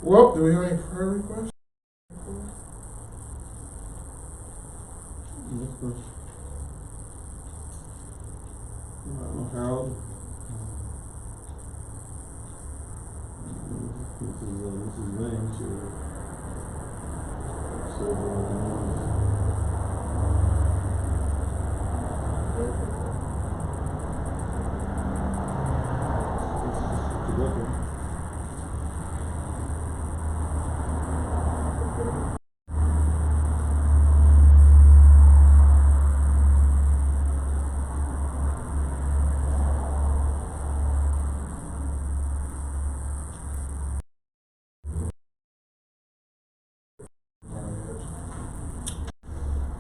Well, do we have any prayer requests? Harold? Mrs. Lane, she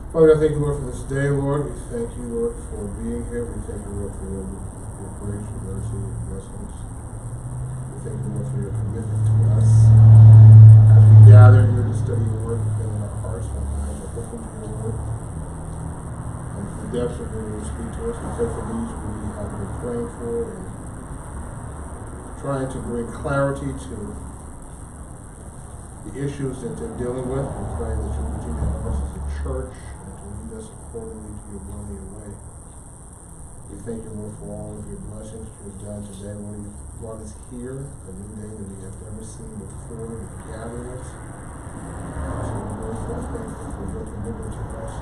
Father, I thank you, Lord, for this day, Lord. We thank you, Lord, for being here. We thank you, Lord, for your grace, your mercy, your blessings. We thank you, Lord, for your commitment to us. As we gather here to study your word, we pray that our hearts and minds are open to your word. And for the depths of your word, speak to us. We pray for these we have been praying for and trying to bring clarity to the issues that they're dealing with. We pray that you continue to help us as a church and to lead us accordingly to your will and your way. We thank you, Lord, for all of your blessings you've done today. Lord, you've brought us here, a new day that we have never seen before. You've gathered us. So we're so thankful for your commitment to us,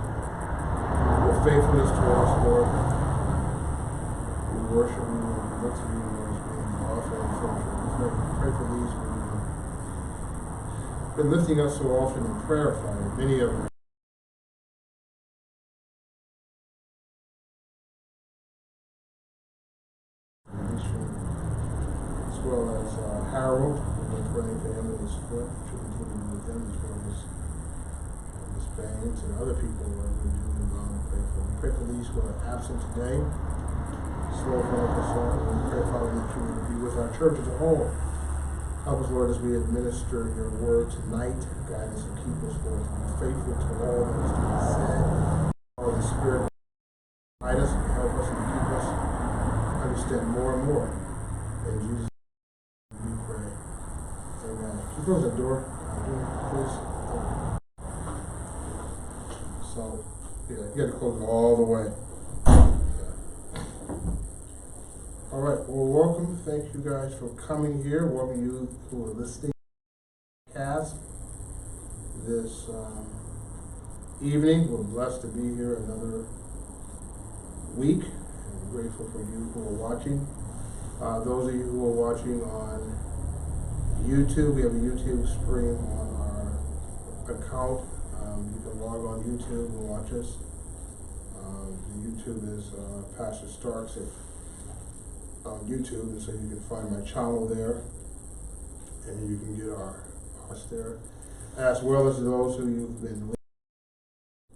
your faithfulness to us, Lord. We worship you, we look to you, Lord, as being the author and finisher. We pray for these who been lifting us so often in prayer, Father. Many of them as well as Harold. We've been praying for him and his foot. Should continue with him as well as Miss Baines and other people who are doing well and pray for. We pray for these who are absent today. Slow for us all. We pray, Father, that you would be with our church as a whole. Help us, Lord, as we administer your word tonight. Guide us and keep us, Lord, to be faithful to all that is to be said. Holy Spirit, guide us and help us and keep us understand more and more. In Jesus' name we pray. Amen. Can you close that door, please? So, yeah, you got to close it all the way. All right, well, welcome. Thank you guys for coming here. Welcome you who are listening to the cast this evening. We're blessed to be here another week. I'm grateful for you who are watching. Those of you who are watching on YouTube, we have a YouTube stream on our account. You can log on YouTube and watch us. The YouTube is Pastor Starks on YouTube, and so you can find my channel there, and you can get us there, as well as those who you've been listening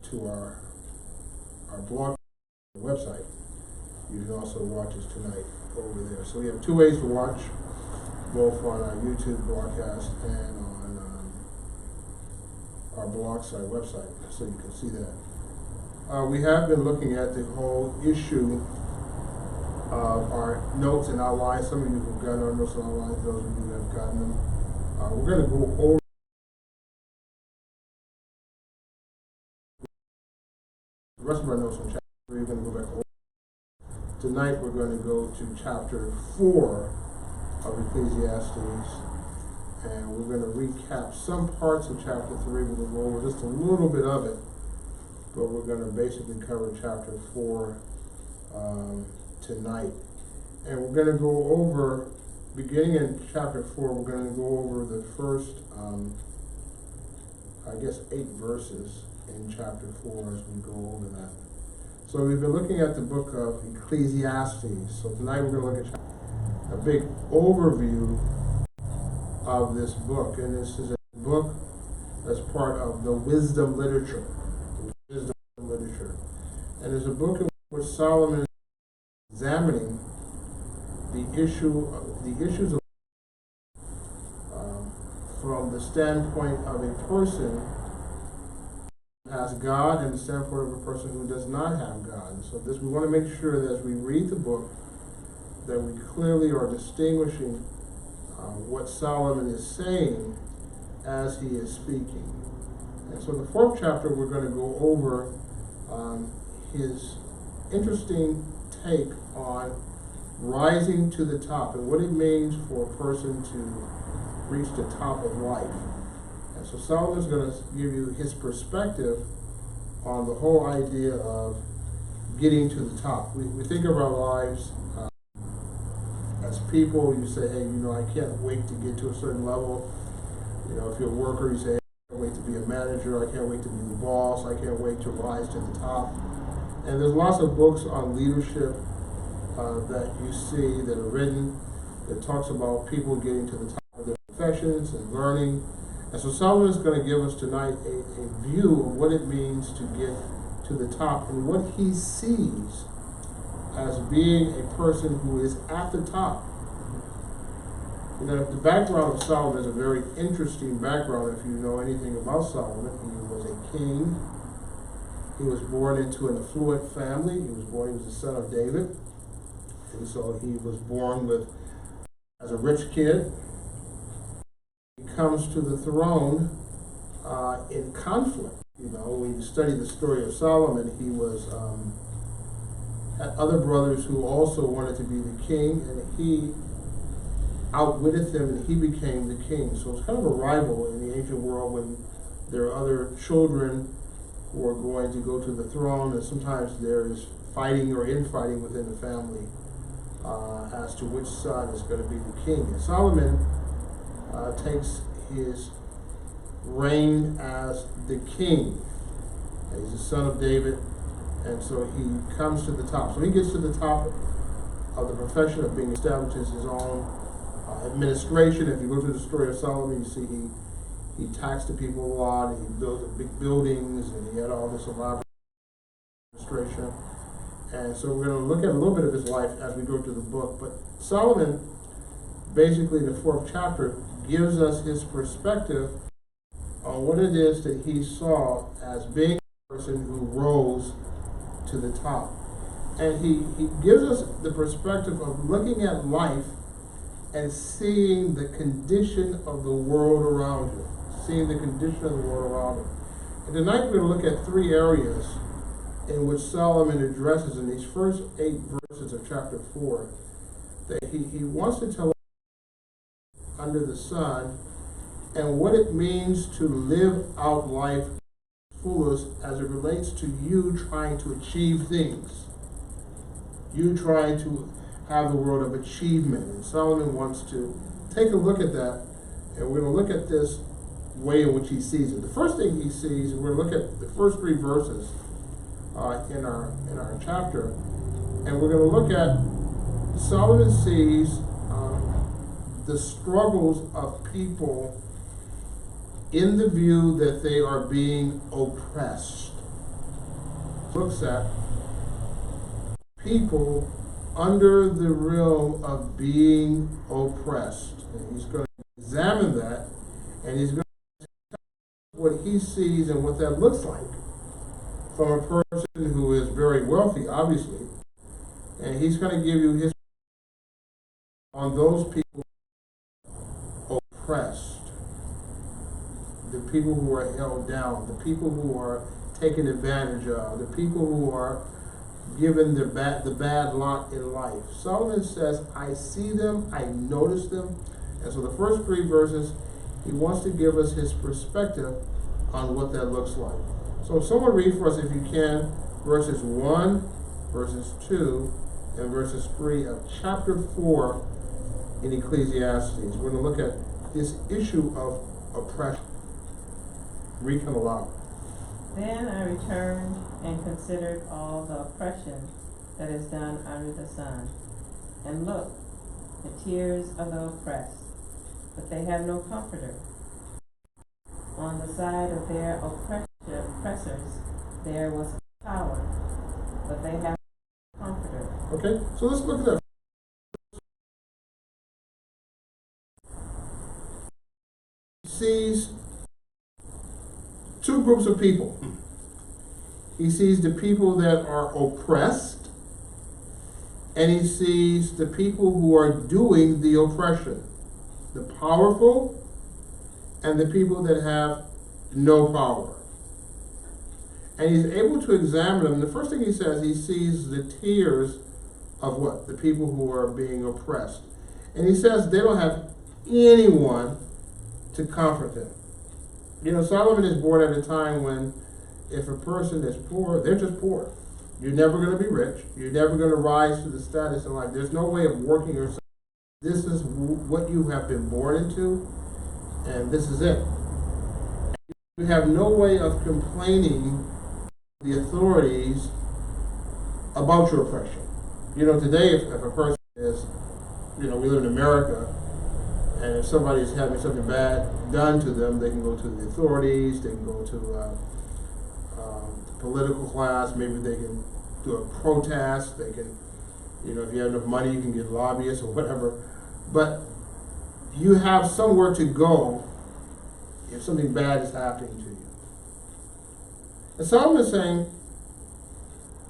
to our blog website. You can also watch us tonight over there. So we have two ways to watch, both on our YouTube broadcast and on our blog site website, so you can see that. We have been looking at the whole issue of our notes and outlines. Some of you have gotten our notes and outlines, those of you who have gotten them. We're going to go over the rest of our notes on chapter 3. We're going to go back over. Tonight we're going to go to chapter 4 of Ecclesiastes, and we're going to recap some parts of chapter 3. We're going to go over just a little bit of it, but we're going to basically cover chapter 4 tonight. And we're going to go over, beginning in chapter 4, we're going to go over the first, 8 verses in chapter 4 as we go over that. So we've been looking at the book of Ecclesiastes. So tonight we're going to look at a big overview of this book. And this is a book that's part of the wisdom literature. And it's a book in which Solomon is examining the issues of from the standpoint of a person who has God and the standpoint of a person who does not have God. And so we want to make sure that as we read the book that we clearly are distinguishing what Solomon is saying as he is speaking. And so the fourth chapter, we're going to go over his interesting take on rising to the top and what it means for a person to reach the top of life. And so Solomon's going to give you his perspective on the whole idea of getting to the top. We think of our lives as people. You say, hey, I can't wait to get to a certain level. If you're a worker, you say, I can't wait to be a manager, I can't wait to be the boss, I can't wait to rise to the top. And there's lots of books on leadership that you see that are written that talks about people getting to the top of their professions and learning. And so Solomon is going to give us tonight a view of what it means to get to the top and what he sees as being a person who is at the top. The background of Solomon is a very interesting background if you know anything about Solomon. He was a king. He was born into an affluent family. He was the son of David. And so he was born as a rich kid. He comes to the throne in conflict. When you study the story of Solomon, he had other brothers who also wanted to be the king, and he outwitted them and he became the king. So it's kind of a rival in the ancient world when there are other children who are going to go to the throne, and sometimes there is fighting or infighting within the family as to which son is going to be the king. And Solomon takes his reign as the king. He's the son of David, and so he comes to the top. So he gets to the top of the profession of being establishes his own administration. If you go through the story of Solomon, you see he taxed the people a lot, and he built big buildings, and he had all this elaborate administration. And so we're going to look at a little bit of his life as we go through the book. But Solomon, basically in the fourth chapter, gives us his perspective on what it is that he saw as being a person who rose to the top. And he gives us the perspective of looking at life and seeing the condition of the world around you. Seeing the condition of the world around you. And tonight we're going to look at three areas in which Solomon addresses in these first 8 verses of chapter 4 that he wants to tell us under the sun and what it means to live out life fullest as it relates to you trying to achieve things. You trying to have the world of achievement. And Solomon wants to take a look at that, and we're going to look at this way in which he sees it. The first thing he sees, and we're going to look at the first 3 verses in our chapter, and we're going to look at Solomon sees the struggles of people in the view that they are being oppressed. Looks at people under the realm of being oppressed. And he's going to examine that, and he's going to tell what he sees and what that looks like from a person who is very wealthy, obviously. And he's going to give you his on those people oppressed, the people who are held down, the people who are taken advantage of, the people who are given the bad lot in life. Solomon says, I see them, I notice them. And so the first 3 verses, he wants to give us his perspective on what that looks like. So someone read for us, if you can, verses 1, verses 2, and verses 3 of chapter 4 in Ecclesiastes. We're going to look at this issue of oppression. Read from aloud. Then I returned and considered all the oppression that is done under the sun. And look, the tears of the oppressed, but they have no comforter. On the side of their oppressors there was power, but they have no comforter. Okay, so let's look at that. He sees 2 groups of people. He sees the people that are oppressed, and he sees the people who are doing the oppression. The powerful and the people that have no power. And he's able to examine them. The first thing he says, he sees the tears of what? The people who are being oppressed. And he says they don't have anyone to comfort them. You know, Solomon is born at a time when if a person is poor, they're just poor. You're never going to be rich. You're never going to rise to the status in life. There's no way of working yourself. This is what you have been born into, and this is it. You have no way of complaining to the authorities about your oppression. You know, today if a person is, you know, we live in America, and if somebody is having something bad done to them, they can go to the authorities, they can go to the political class, maybe they can do a protest, they can, you know, if you have enough money, you can get lobbyists or whatever. But you have somewhere to go if something bad is happening to you. And Solomon is saying,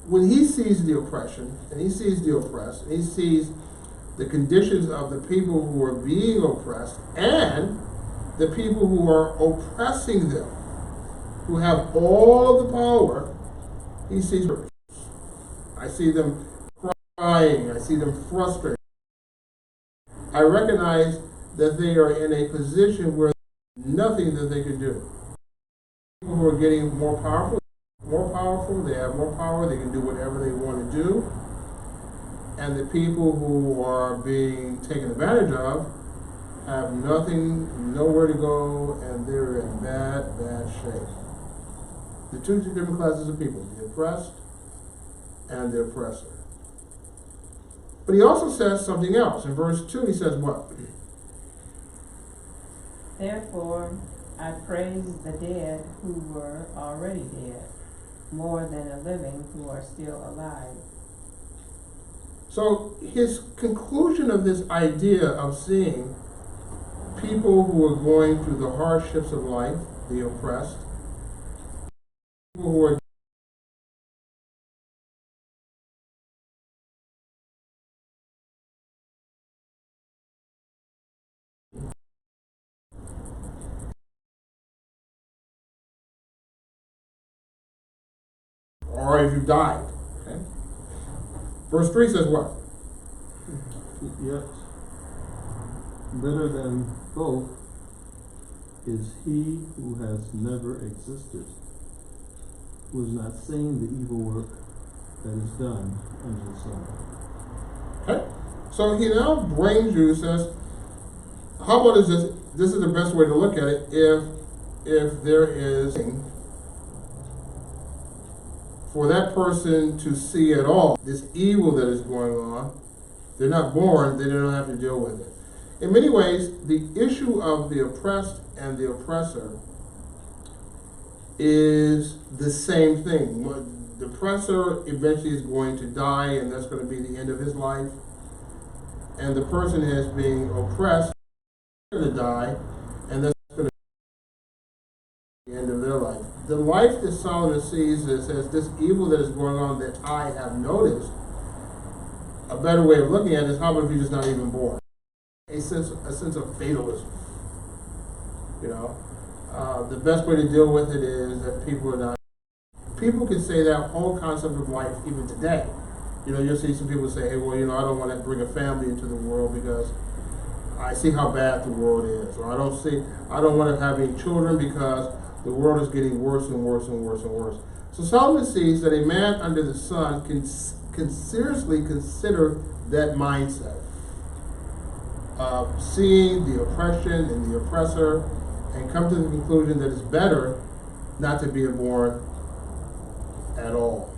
when he sees the oppression, and he sees the oppressed, and he sees the conditions of the people who are being oppressed, and the people who are oppressing them, who have all the power, he sees hurt. I see them crying, I see them frustrated. I recognize that they are in a position where there's nothing that they can do. People who are getting more powerful, they have more power, they can do whatever they want to do. And the people who are being taken advantage of have nothing, nowhere to go, and they're in bad, bad shape. The two different classes of people, the oppressed and the oppressor. But he also says something else. In verse 2, he says what? Therefore, I praise the dead who were already dead, more than the living who are still alive. So his conclusion of this idea of seeing people who are going through the hardships of life, the oppressed, people who are or if you died. Okay? Verse 3 says what? Yet, better than both is he who has never existed, who has not seen the evil work that is done under the sun. Okay? So he now brings you, says, how about this? This is the best way to look at it. If there is for that person to see at all this evil that is going on, they're not born, they don't have to deal with it. In many ways, the issue of the oppressed and the oppressor is the same thing. The oppressor eventually is going to die, and that's going to be the end of his life. And the person is being oppressed is going to die, and that's going to be the end of their life. The life that Solomon sees is as this evil that is going on that I have noticed. A better way of looking at it is, how about if you're just not even born? A sense of fatalism. You know, the best way to deal with it is that people are not. People can say that whole concept of life even today. You know, you'll see some people say, hey, well, you know, I don't want to bring a family into the world because I see how bad the world is. Or I don't want to have any children because the world is getting worse and worse and worse and worse. So Solomon sees that a man under the sun can seriously consider that mindset of seeing the oppression and the oppressor and come to the conclusion that it's better not to be born at all.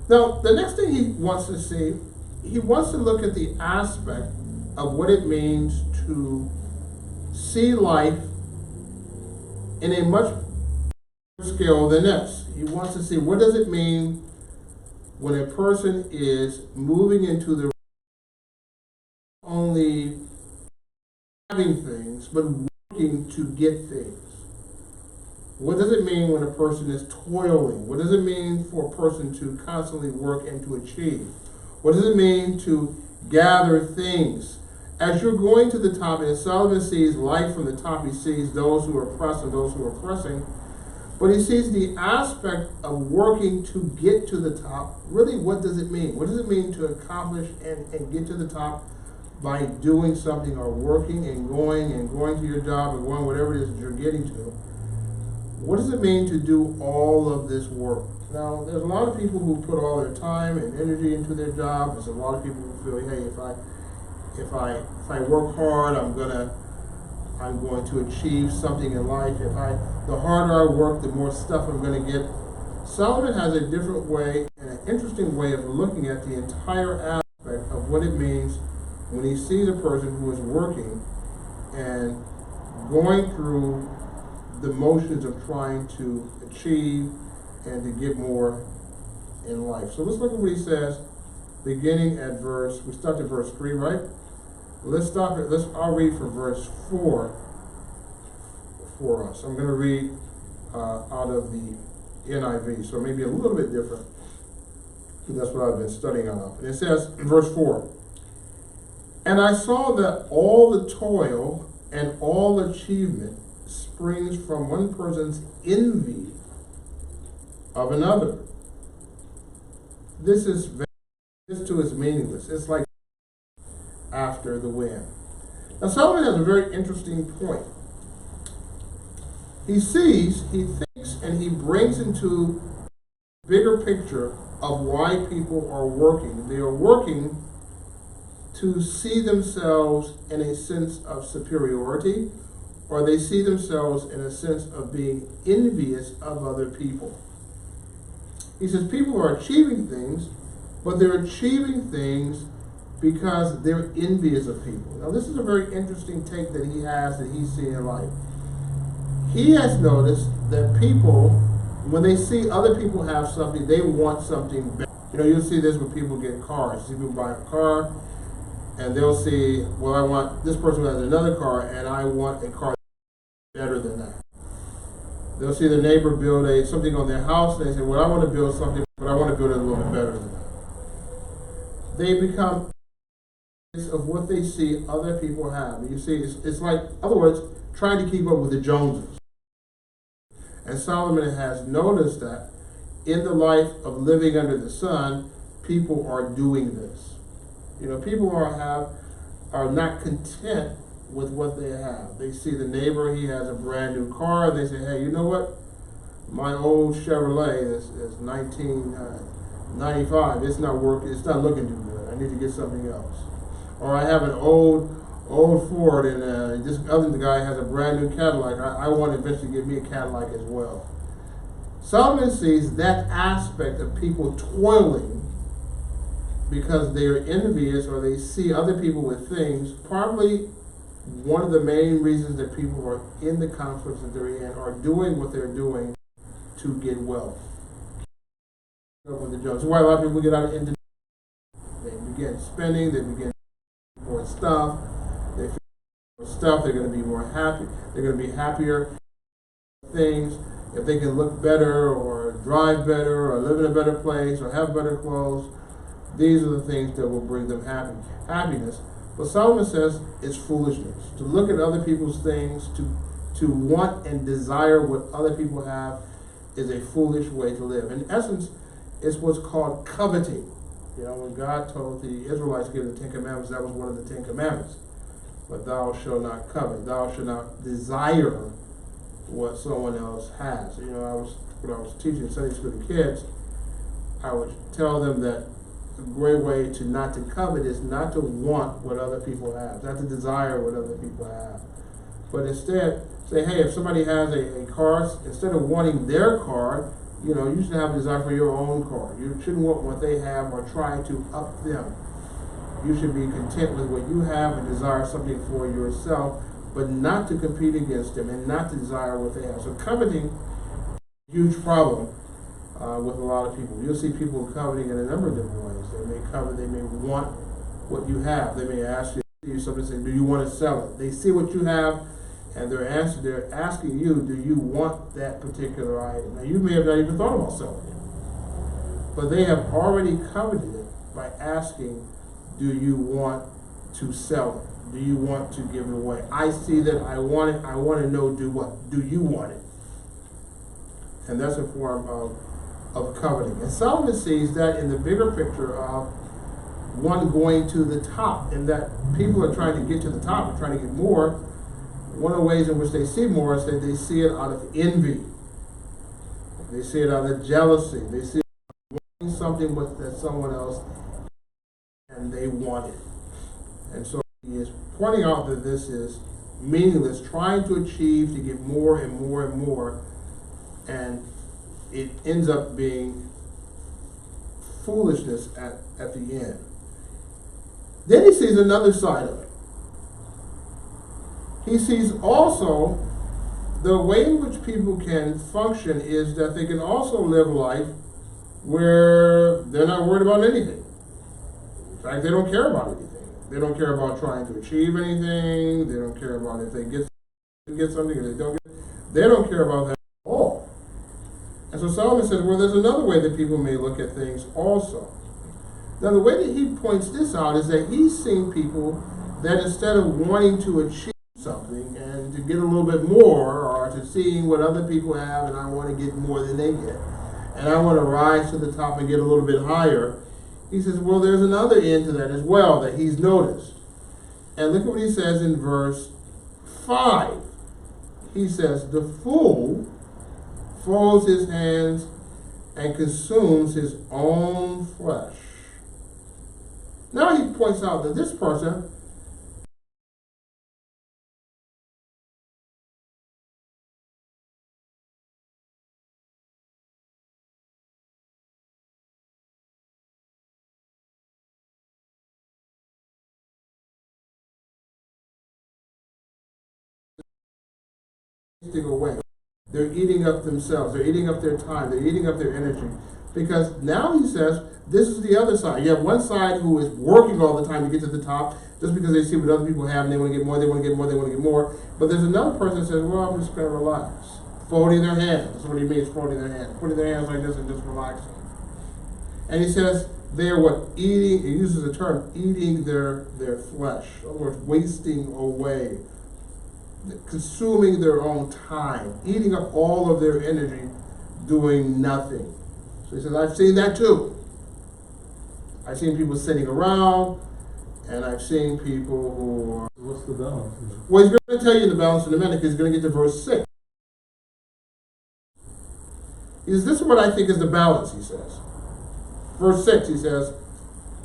Now, the next thing he wants to see, he wants to look at the aspect of what it means to see life in a much bigger scale than this. He wants to see, what does it mean when a person is moving into the only having things, but working to get things. What does it mean when a person is toiling? What does it mean for a person to constantly work and to achieve? What does it mean to gather things as you're going to the top, and Solomon sees life from the top, he sees those who are oppressed and those who are oppressing, but he sees the aspect of working to get to the top. Really, what does it mean? What does it mean to accomplish and get to the top by doing something or working and going to your job and going whatever it is that you're getting to? What does it mean to do all of this work? Now, there's a lot of people who put all their time and energy into their job. There's a lot of people who feel, hey, if I work hard, I'm going to achieve something in life. The harder I work, the more stuff I'm going to get. Solomon has a different way and an interesting way of looking at the entire aspect of what it means when he sees a person who is working and going through the motions of trying to achieve and to get more in life. So let's look at what he says, beginning at we start at verse 3, right? I'll read from verse 4 for us. I'm going to read out of the NIV, so maybe a little bit different, because that's what I've been studying out of. And it says, verse 4, "And I saw that all the toil and all achievement springs from one person's envy of another." This too is meaningless. It's like after the wind. Now Solomon has a very interesting point. He thinks, and he brings into bigger picture of why people are working. They are working to see themselves in a sense of superiority, or they see themselves in a sense of being envious of other people. He says people are achieving things, but they're achieving things because they're envious of people. Now, this is a very interesting take that he has, that he's seeing in life. He has noticed that people, when they see other people have something, they want something better. You know, you'll see this when people get cars. You see people buy a car, and they'll see, well, I want this person who has another car, and I want a car better than that. They'll see the neighbor build something on their house, and they say, well, I want to build something, but I want to build it a little bit better than that. They become of what they see other people have. You see, it's like, in other words, trying to keep up with the Joneses. And Solomon has noticed that in the life of living under the sun, people are doing this. You know, people are not content with what they have. They see the neighbor, he has a brand new car, and they say, hey, you know what? My old Chevrolet is 1995. It's not working. It's not looking too good. I need to get something else. Or I have an old Ford, and this other guy has a brand new Cadillac. I want to eventually get me a Cadillac as well. Solomon sees that aspect of people toiling because they're envious, or they see other people with things. Probably one of the main reasons that people are in the conflicts that they're in are doing what they're doing to get wealth. That's why a lot of people get out into, they begin spending, they begin more stuff, they feel more stuff, they're going to be more happy, they're going to be happier things if they can look better or drive better or live in a better place or have better clothes. These are the things that will bring them happiness. But Solomon says it's foolishness to look at other people's things, to want and desire what other people have is a foolish way to live. In essence, it's what's called coveting. You know, when God told the Israelites to give the Ten Commandments, that was one of the Ten Commandments. But thou shalt not covet. Thou shalt not desire what someone else has. You know, when I was teaching Sunday school to kids, I would tell them that a great way to not to covet is not to want what other people have, not to desire what other people have, but instead say, hey, if somebody has a car, instead of wanting their car, you know, you should have a desire for your own car. You shouldn't want what they have or try to up them. You should be content with what you have and desire something for yourself, but not to compete against them and not to desire what they have. So coveting is a huge problem with a lot of people. You'll see people coveting in a number of different ways. They may covet, they may want what you have. They may ask you something, say, do you want to sell it? They see what you have, and they're asking you, do you want that particular item? Now, you may have not even thought about selling it, but they have already coveted it by asking, do you want to sell it? do you want to give it away? I see that I want it, I want to know, do what? Do you want it? And that's a form of coveting. And Solomon sees that in the bigger picture of one going to the top, and that people are trying to get to the top, and trying to get more. One of the ways in which they see more is that they see it out of envy. They see it out of jealousy. They see it wanting something that someone else, and they want it. And so he is pointing out that this is meaningless, trying to achieve, to get more and more and more, and it ends up being foolishness at the end. Then he sees another side of it. He sees also the way in which people can function is that they can also live life where they're not worried about anything. In fact, they don't care about anything. They don't care about trying to achieve anything. They don't care about if they get something, if they don't get it. They don't care about that at all. And so Solomon says, well, there's another way that people may look at things also. Now, the way that he points this out is that he's seen people that instead of wanting to achieve something and to get a little bit more, or to seeing what other people have and I want to get more than they get, and I want to rise to the top and get a little bit higher, he says, well, there's another end to that as well that he's noticed. And look at what he says in verse 5. He says, the fool folds his hands and consumes his own flesh. Now he points out that this person away. They're eating up themselves. They're eating up their time. They're eating up their energy. Because now he says, this is the other side. You have one side who is working all the time to get to the top, just because they see what other people have and they want to get more, they want to get more, they want to get more. But there's another person that says, well, I'm just going to relax. Folding their hands. That's what he means, folding their hands. Putting their hands like this and just relaxing. And he says, they're what? Eating, he uses the term, eating their flesh. In other words, wasting away. Consuming their own time. Eating up all of their energy, doing nothing. So he says, I've seen that too. I've seen people sitting around, and I've seen people who are... What's the balance here? Well, he's going to tell you the balance in a minute, because he's going to get to verse 6. He says, this is what I think is the balance, he says. Verse 6, he says,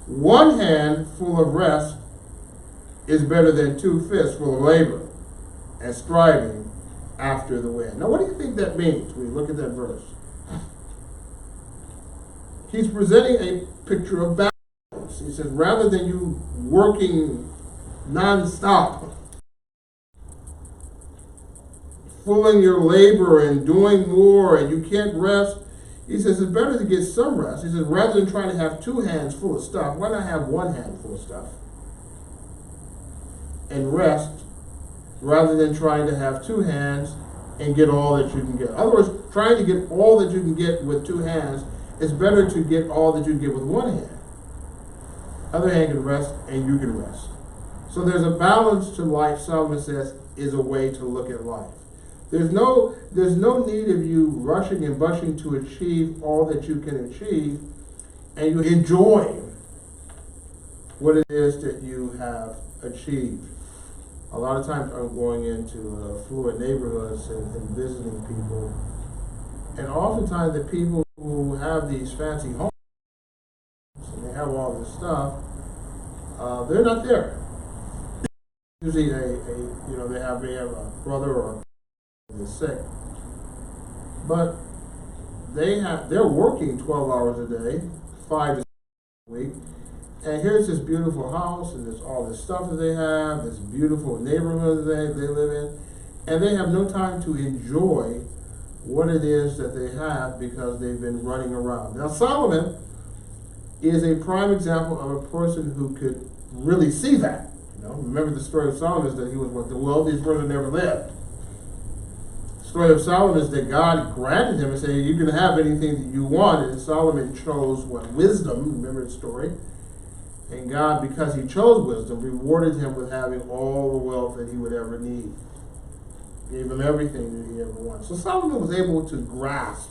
one hand full of rest is better than two fists full of labor and striving after the wind. Now, what do you think that means when you look at that verse? He's presenting a picture of balance. He says, rather than you working non-stop, fulfilling your labor and doing more, and you can't rest, he says it's better to get some rest. He says, rather than trying to have two hands full of stuff, why not have one hand full of stuff? And rest, rather than trying to have two hands and get all that you can get. In other words, trying to get all that you can get with two hands, it's better to get all that you can get with one hand. Other hand can rest, and you can rest. So there's a balance to life, Solomon says, is a way to look at life. There's no need of you rushing and bushing to achieve all that you can achieve, and you enjoy what it is that you have achieved. A lot of times I'm going into affluent neighborhoods and visiting people, and oftentimes the people who have these fancy homes and they have all this stuff, they're not there. Usually they have a brother or is sick, but they're working 12 hours a day, 5 to 6 a week, and here's this beautiful house and there's all this stuff that they have, this beautiful neighborhood that they live in, and they have no time to enjoy what it is that they have because they've been running around. Now Solomon is a prime example of a person who could really see that. Remember the story of Solomon is that he was the wealthiest person ever lived. The story of Solomon is that God granted him and said, you can have anything that you want, and Solomon chose wisdom, remember the story, And God, because he chose wisdom, rewarded him with having all the wealth that he would ever need. Gave him everything that he ever wanted. So Solomon was able to grasp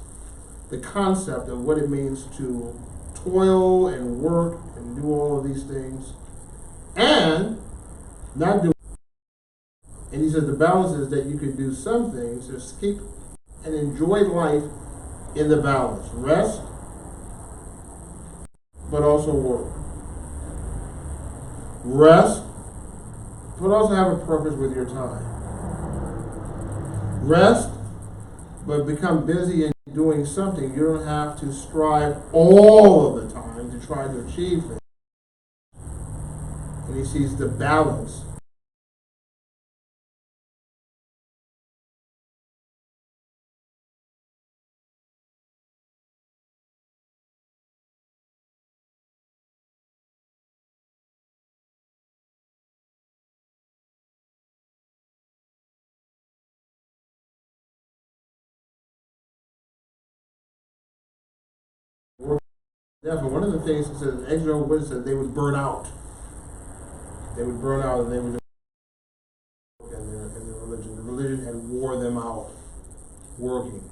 the concept of what it means to toil and work and do all of these things and not do. And he says the balance is that you can do some things, just keep and enjoy life in the balance. Rest, but also work. Rest, but also have a purpose with your time. Rest, but become busy in doing something. You don't have to strive all of the time to try to achieve things. And he sees the balance. Therefore, one of the things it says, Exodus Witness said they would burn out. They would burn out and they would in their religion. The religion had wore them out working.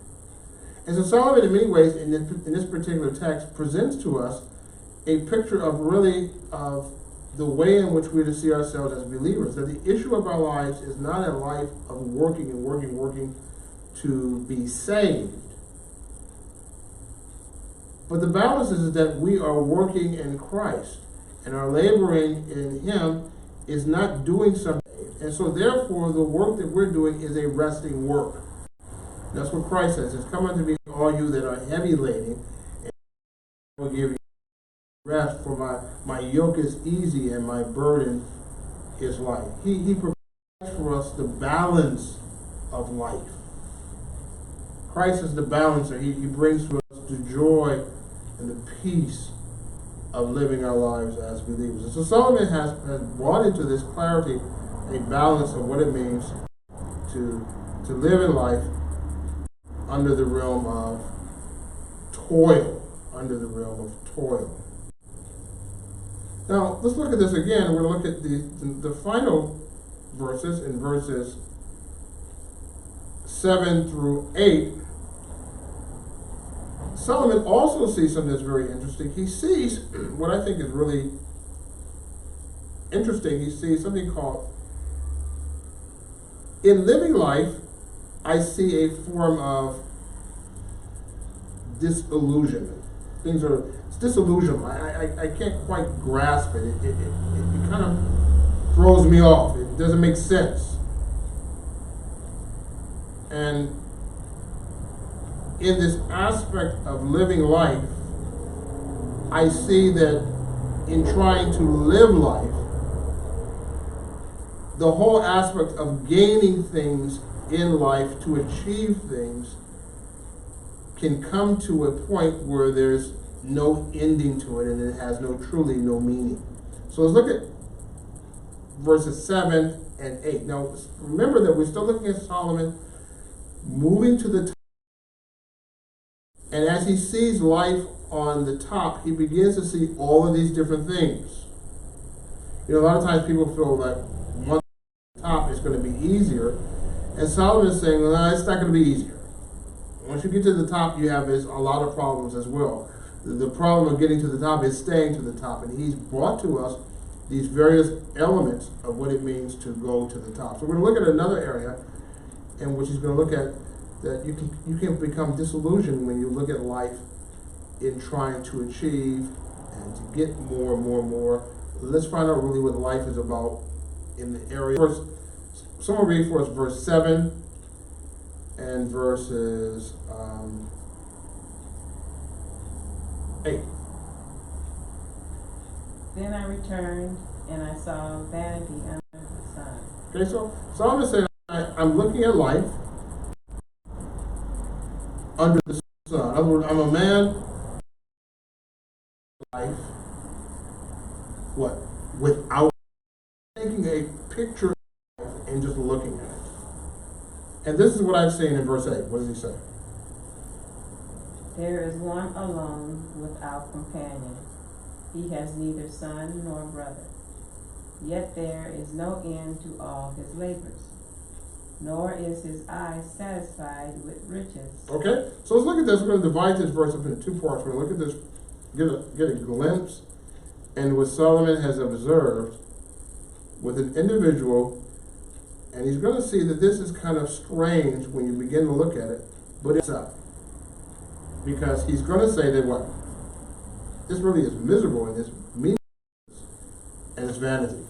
And so Solomon, in many ways, in this particular text, presents to us a picture of really of the way in which we're to see ourselves as believers. That the issue of our lives is not a life of working and working to be saved. But the balance is that we are working in Christ, and our laboring in him is not doing something. And so therefore the work that we're doing is a resting work. That's what Christ says. It's come unto me, all you that are heavy laden, and I will give you rest, for my yoke is easy and my burden is light. He provides for us the balance of life. Christ is the balancer. He brings to us the joy and the peace of living our lives as believers. And so Solomon has brought into this clarity a balance of what it means to live in life under the realm of toil. Under the realm of toil. Now, let's look at this again. We're going to look at the final verses, in verses 7 through 8. Solomon also sees something that's very interesting. He sees what I think is really interesting. He sees something called, in living life, I see a form of disillusionment. It's disillusionment. I can't quite grasp it. It kind of throws me off. It doesn't make sense. And in this aspect of living life, I see that in trying to live life, the whole aspect of gaining things in life to achieve things can come to a point where there's no ending to it and it has truly no meaning. So let's look at verses 7 and 8. Now remember that we're still looking at Solomon moving to the top. And as he sees life on the top, he begins to see all of these different things. You know, a lot of times people feel like once on the top is going to be easier. And Solomon is saying, well, no, it's not going to be easier. Once you get to the top, you have a lot of problems as well. The problem of getting to the top is staying to the top. And he's brought to us these various elements of what it means to go to the top. So we're going to look at another area in which he's going to look at that you can become disillusioned when you look at life in trying to achieve and to get more and more and more. Let's find out really what life is about in the area. First, someone read for us verse 7 and verses 8. Then I returned and I saw vanity under the sun. Okay, so Solomon said, I'm looking at life under the sun. In other words, I'm a man life without taking a picture of life and just looking at it. And this is what I've seen in verse 8. What does he say? There is one alone without companion. He has neither son nor brother. Yet there is no end to all his labors, nor is his eye satisfied with riches. Okay, so let's look at this. We're going to divide this verse up into two parts. We're going to look at this, get a glimpse, and what Solomon has observed with an individual, and he's going to see that this is kind of strange when you begin to look at it, but it's up. Because he's going to say that what? This really is miserable and it's meaningless and it's vanity.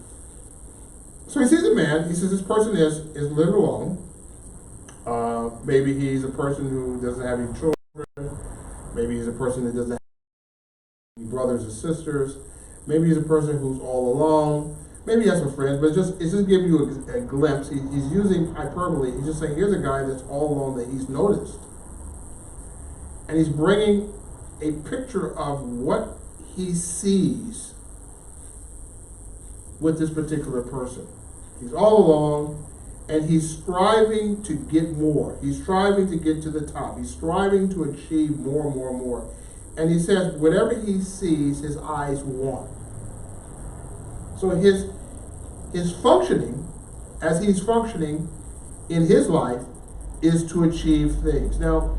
So he sees a man, he says this person is living alone. Maybe he's a person who doesn't have any children. Maybe he's a person that doesn't have any brothers or sisters. Maybe he's a person who's all alone. Maybe he has some friends, but it's just giving you a glimpse. He's using hyperbole. He's just saying, here's a guy that's all alone that he's noticed. And he's bringing a picture of what he sees with this particular person. He's all alone, and he's striving to get more. He's striving to get to the top. He's striving to achieve more and more and more. And he says, whatever he sees, his eyes want. So his functioning, as he's functioning in his life, is to achieve things. Now,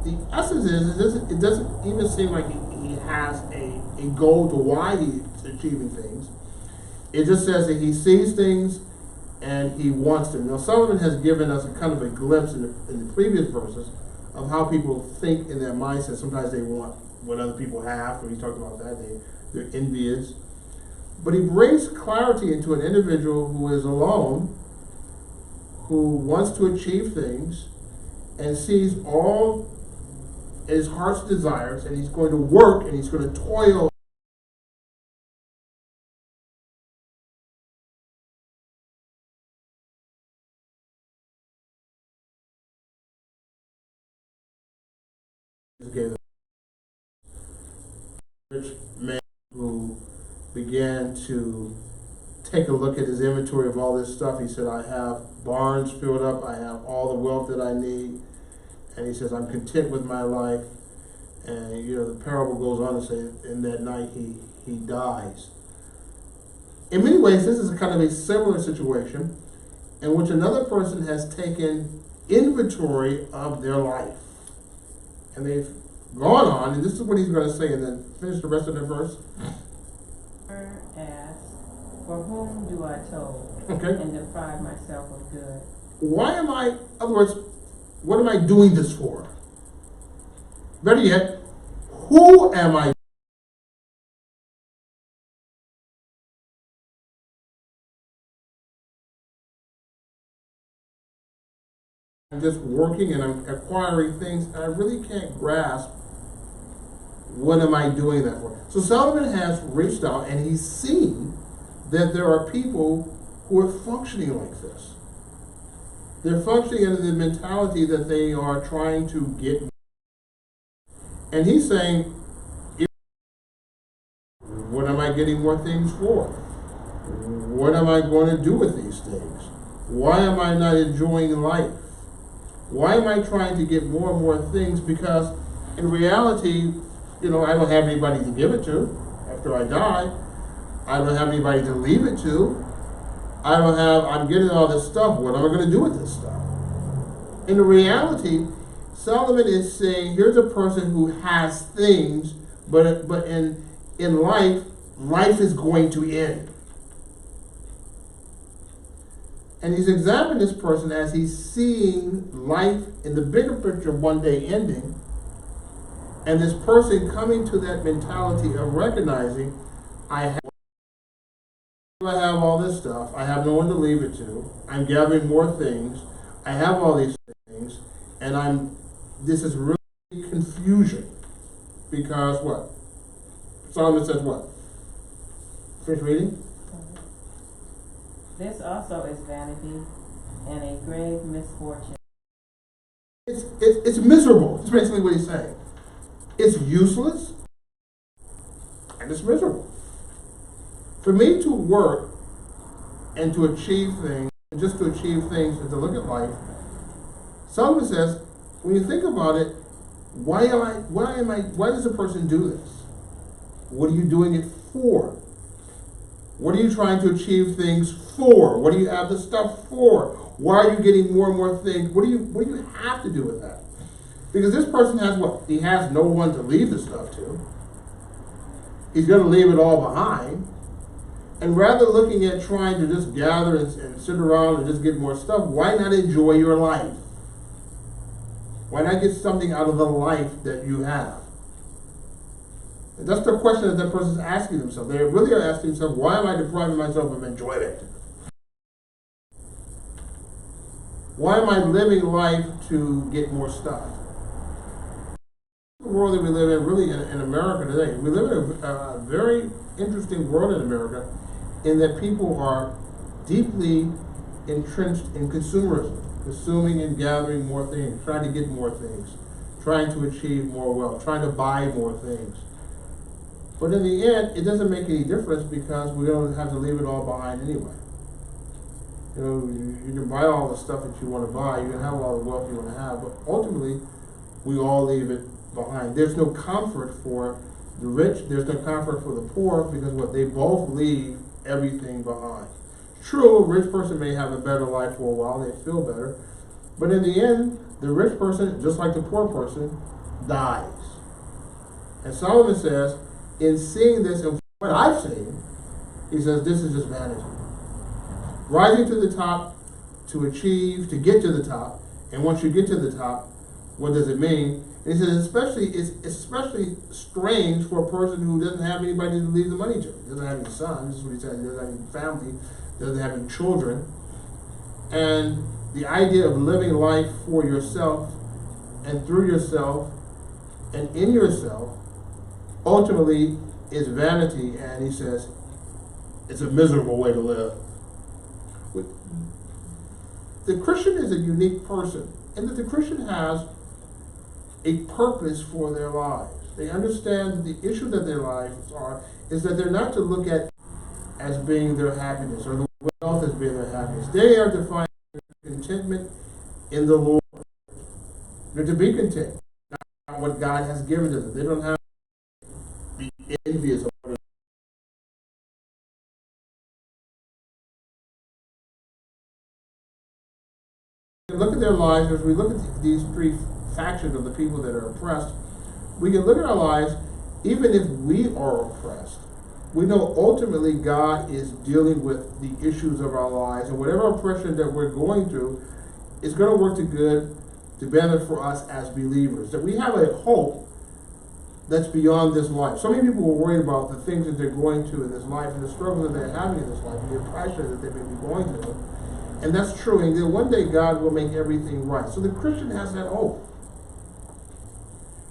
the essence is it doesn't even seem like he has a goal to why he's achieving things. It just says that he sees things and he wants them. Now, Solomon has given us a kind of a glimpse in the previous verses of how people think in their mindset. Sometimes they want what other people have, when he talked about that, they're envious. But he brings clarity into an individual who is alone, who wants to achieve things, and sees all his heart's desires, and he's going to work, and he's going to toil. Okay, the rich man who began to take a look at his inventory of all this stuff. He said, I have barns filled up, I have all the wealth that I need. And he says, I'm content with my life. And the parable goes on to say, in that night he dies. In many ways, this is kind of a similar situation in which another person has taken inventory of their life. And they've gone on, and this is what he's going to say, and then finish the rest of the verse. Asked, for whom do I toll, Okay. and deprive myself of good? Why am I, in other words, what am I doing this for? Better yet, who am I? I'm just working and I'm acquiring things, and I really can't grasp what am I doing that for. So Solomon has reached out and he's seen that there are people who are functioning like this. They're functioning under the mentality that they are trying to get. And he's saying, what am I getting more things for? What am I going to do with these things? Why am I not enjoying life? Why am I trying to get more and more things? Because in reality, I don't have anybody to give it to after I die. I don't have anybody to leave it to. I'm getting all this stuff. What am I going to do with this stuff? In reality, Solomon is saying, here's a person who has things, but in life is going to end. And he's examining this person as he's seeing life in the bigger picture one day ending. And this person coming to that mentality of recognizing, I have all this stuff. I have no one to leave it to. I'm gathering more things. I have all these things. And this is really confusion. Because what? Solomon says what? Finish reading? This also is vanity and a grave misfortune. It's miserable. That's basically what he's saying. It's useless and it's miserable. For me to work and to achieve things, and just to achieve things and to look at life, Solomon says, when you think about it, why does a person do this? What are you doing it for? What are you trying to achieve things for? What do you have the stuff for? Why are you getting more and more things? What do you have to do with that? Because this person has what? He has no one to leave the stuff to. He's going to leave it all behind. And rather looking at trying to just gather and sit around and just get more stuff, why not enjoy your life? Why not get something out of the life that you have? And that's the question that person's asking themselves. They really are asking themselves, why am I depriving myself of enjoyment? Why am I living life to get more stuff? The world that we live in, really in America today, we live in a very interesting world in America in that people are deeply entrenched in consumerism, consuming and gathering more things, trying to get more things, trying to achieve more wealth, trying to buy more things. But in the end, it doesn't make any difference because we're going to have to leave it all behind anyway. You know, you can buy all the stuff that you want to buy, you can have all the wealth you want to have, but ultimately, we all leave it behind. There's no comfort for the rich, there's no comfort for the poor, because what they both leave everything behind. True, a rich person may have a better life for a while, they feel better, but in the end, the rich person, just like the poor person, dies. And Solomon says, in seeing this and what I've seen, he says, this is just vanity. Rising to the top to achieve, to get to the top, and once you get to the top, what does it mean? And he says, it's especially strange for a person who doesn't have anybody to leave the money to. He doesn't have any sons, this is what he said, he doesn't have any family, doesn't have any children. And the idea of living life for yourself and through yourself and in yourself ultimately is vanity, and he says it's a miserable way to live. The Christian is a unique person, and that the Christian has a purpose for their lives. They understand that the issue that their lives are is that they're not to look at as being their happiness or the wealth as being their happiness. They are to find contentment in the Lord. They're to be content, not what God has given to them. They don't have to be envious of what look at their lives. As we look at these three factions of the people that are oppressed, we can look at our lives. Even if we are oppressed, we know ultimately God is dealing with the issues of our lives, and whatever oppression that we're going through is going to work to good, to benefit for us as believers. That we have a hope that's beyond this life. So many people are worried about the things that they're going through in this life and the struggles that they're having in this life and the oppression that they may be going through. And that's true, and then one day God will make everything right. So the Christian has that hope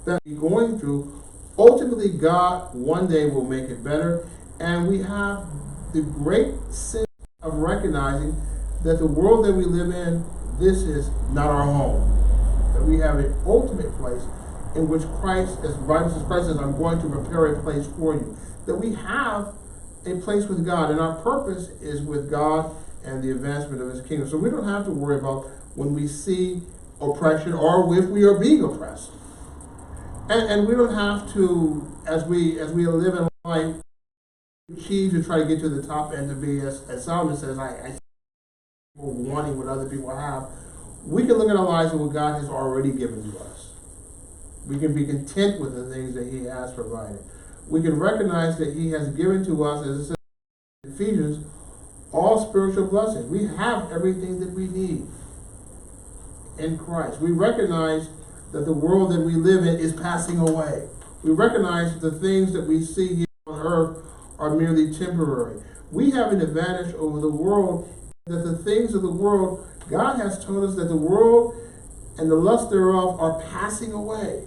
that he's going through. Ultimately, God one day will make it better, and we have the great sense of recognizing that the world that we live in, this is not our home. That we have an ultimate place in which Christ, as Bible says, Christ says, I'm going to prepare a place for you. That we have a place with God, and our purpose is with God and the advancement of his kingdom. So we don't have to worry about when we see oppression or if we are being oppressed. And we don't have to, as we live in life, achieve to try to get to the top and to be, as Solomon says, I wanting what other people have. We can look at our lives and what God has already given to us. We can be content with the things that he has provided. We can recognize that he has given to us, as it says in Ephesians, all spiritual blessings. We have everything that we need in Christ. We recognize that the world that we live in is passing away. We recognize that the things that we see here on earth are merely temporary. We have an advantage over the world, that the things of the world, God has told us that the world and the lust thereof are passing away.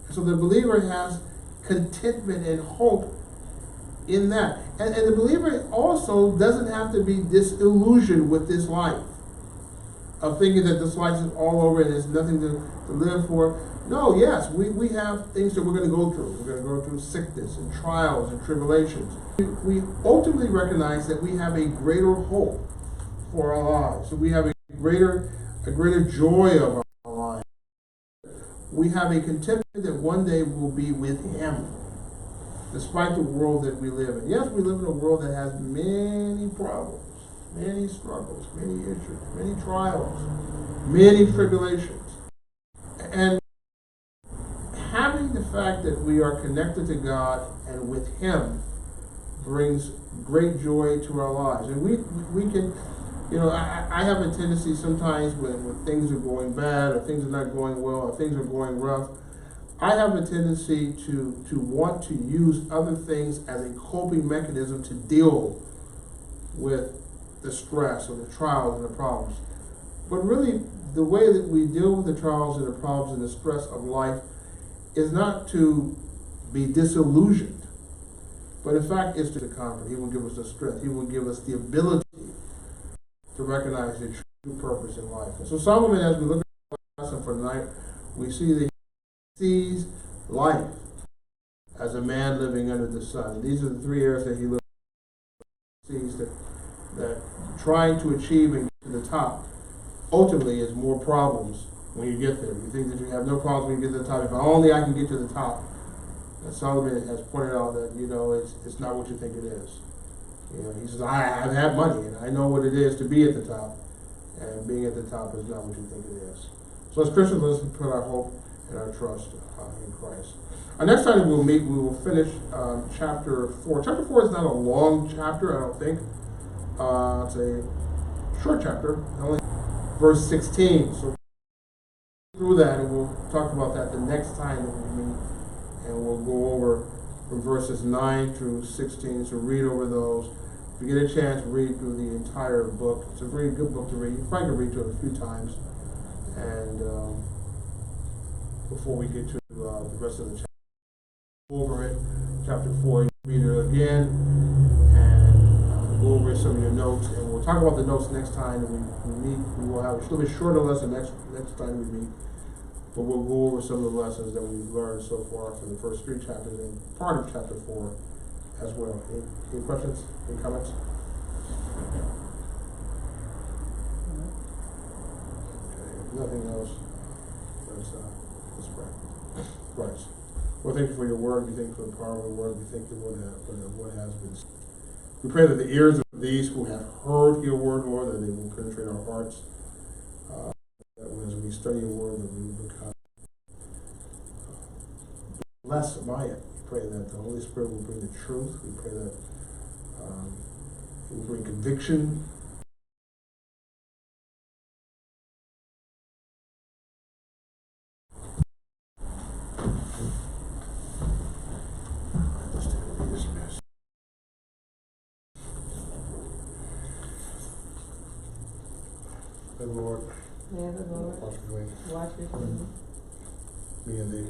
So the believer has contentment and hope in that. And the believer also doesn't have to be disillusioned with this life, of thinking that this life is all over and there's nothing to live for. No, yes, we have things that we're going to go through. We're going to go through sickness and trials and tribulations. We ultimately recognize that we have a greater hope for our lives. So we have a greater joy of our lives. We have a contentment that one day will be with him. despite the world that we live in. Yes, we live in a world that has many problems, many struggles, many issues, many trials, many tribulations. And having the fact that we are connected to God and with Him brings great joy to our lives. And we can, you know, I have a tendency sometimes when things are going bad or things are not going well or things are going rough, I have a tendency to want to use other things as a coping mechanism to deal with the stress or the trials and the problems. But really, the way that we deal with the trials and the problems and the stress of life is not to be disillusioned, but in fact it's to conquer. He will give us the strength. He will give us the ability to recognize the true purpose in life. And so Solomon, as we look at the lesson for tonight, we see that he sees life as a man living under the sun. These are the three areas that he looks at. Sees that trying to achieve and get to the top ultimately is more problems when you get there. You think that you have no problems when you get to the top. If only I can get to the top. And Solomon has pointed out that, you know, it's not what you think it is. You know, he says, I've had money and I know what it is to be at the top. And being at the top is not what you think it is. So as Christians, let's put our hope and our trust in Christ. Next time we'll meet, we will finish chapter 4. Chapter 4 is not a long chapter, I don't think. It's a short chapter, only verse 16. So through that, and we'll talk about that the next time that we meet. And we'll go over from verses 9 through 16. So read over those. If you get a chance, read through the entire book. It's a very good book to read. You probably can read through it a few times. And before we get to the rest of the chapter, over it, chapter 4, you read it again, and go over some of your notes, and we'll talk about the notes next time that we meet. We will have a little bit shorter lesson next time we meet, but we'll go over some of the lessons that we've learned so far from the first 3 chapters and part of chapter 4 as well. Any questions? Any comments? Okay, if nothing else, let's pray. Christ. Well, thank you for your word. We thank you for the power of the word. We thank you for what has been. We pray that the ears of these who have heard your word, Lord, that they will penetrate our hearts. That as we study your word, that we will become blessed by it. We pray that the Holy Spirit will bring the truth. We pray that it will bring conviction. Lord, may the Lord watch between watch between me and thee.